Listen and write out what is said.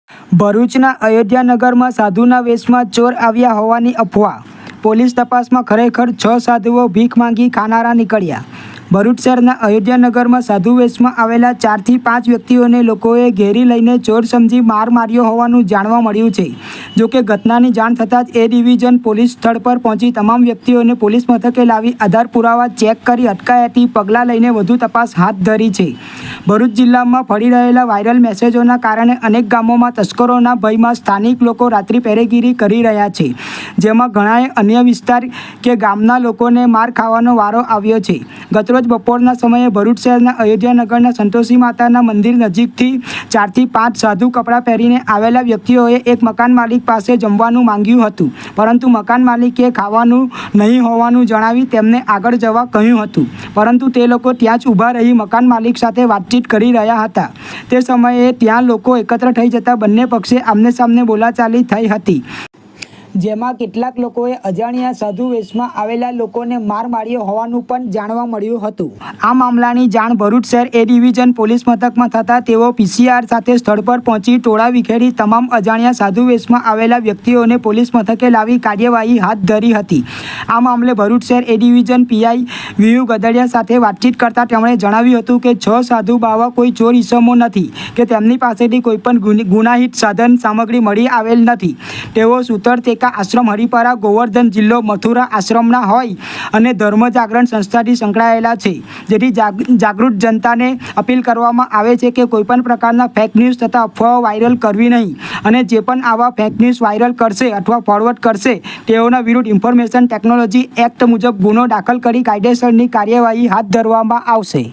ભરૂચના અયોધ્યાનગરમાં સાધુના વેશમાં ચોર આવ્યા હોવાની અફવા. પોલીસ તપાસમાં ખરેખર 6 સાધુઓ ભીખ માંગી ખાનારા નીકળ્યા. ભરૂચ શહેરના અયોધ્યાનગરમાં સાધુ વેશમાં આવેલા 4 થી 5 વ્યક્તિઓને લોકોએ ઘેરી લઈને ચોર સમજી માર માર્યો હોવાનું જાણવા મળ્યું છે. જોકે ઘટનાની જાણ થતાં જ એ ડિવિઝન પોલીસ સ્થળ પર પહોંચી તમામ વ્યક્તિઓને પોલીસ મથકે લાવી આધાર પુરાવા ચેક કરી અટકાયતી પગલાં લઈને વધુ તપાસ હાથ ધરી છે. ભરૂચ જિલ્લામાં ફરી રહેલા વાયરલ મેસેજોના કારણે અનેક ગામોમાં તસ્કરોના ભયમાં સ્થાનિક લોકો રાત્રિ પહેરેગીરી કરી રહ્યા છે, જેમાં ઘણાએ અન્ય વિસ્તાર કે ગામના લોકોને માર ખાવાનો વારો આવ્યો છે. ગતરોજ બપોરના સમયે ભરૂચ શહેરના અયોધ્યાનગરના સંતોષી માતાના મંદિર નજીકથી 4 થી 5 સાધુ કપડાં પહેરીને આવેલા વ્યક્તિઓએ એક મકાન માલિક પાસે જમવાનું માંગ્યું હતું, પરંતુ મકાન માલિકે ખાવાનું નહીં હોવાનું જણાવી તેમને આગળ જવા કહ્યું હતું, પરંતુ તે લોકો ત્યાં જ ઊભા રહી મકાન માલિક સાથે વાતચીત કરી રહ્યા હતા. તે સમયે ત્યાં લોકો એકત્ર થઈ જતા બંને પક્ષે આમને સામને બોલાચાલી થઈ હતી, જેમાં કેટલાક લોકોએ અજાણ્યા સાધુ વેશમાં આવેલા લોકોને માર માર્યો હોવાનું પણ જાણવા મળ્યું હતું. આ મામલાની જાણ ભરૂચ શહેર એ ડિવિઝન પોલીસ મથકમાં થતાં તેઓ PCR સાથે સ્થળ પર પહોંચી ટોળા વિખેરી તમામ અજાણ્યા સાધુ વેશમાં આવેલા વ્યક્તિઓને પોલીસ મથકે લાવી કાર્યવાહી હાથ ધરી હતી. આ મામલે ભરૂચ શહેર એ ડિવિઝન PI VU ગદડિયા સાથે વાતચીત કરતાં તેમણે જણાવ્યું હતું કે 6 સાધુ બાવા કોઈ ચોર ઇસમો નથી કે તેમની પાસેથી કોઈપણ ગુનાહિત સાધન સામગ્રી મળી આવેલ નથી. તેઓ સૂતર આશ્રમ હરિપરા ગોવર્ધન જિલ્લો મથુરા આશ્રમના હોય અને ધર્મ જાગરણ સંસ્થાથી સંકળાયેલા છે. જેથી જાગૃત જનતાને અપીલ કરવામાં આવે છે કે કોઈપણ પ્રકારના ફેક ન્યૂઝ તથા અફવાઓ વાયરલ કરવી નહીં, અને જે પણ આવા ફેક ન્યૂઝ વાયરલ કરશે અથવા ફોરવર્ડ કરશે તેઓના વિરુદ્ધ ઇન્ફોર્મેશન ટેકનોલોજી એક્ટ મુજબ ગુનો દાખલ કરી કાયદેસરની કાર્યવાહી હાથ ધરવામાં આવશે.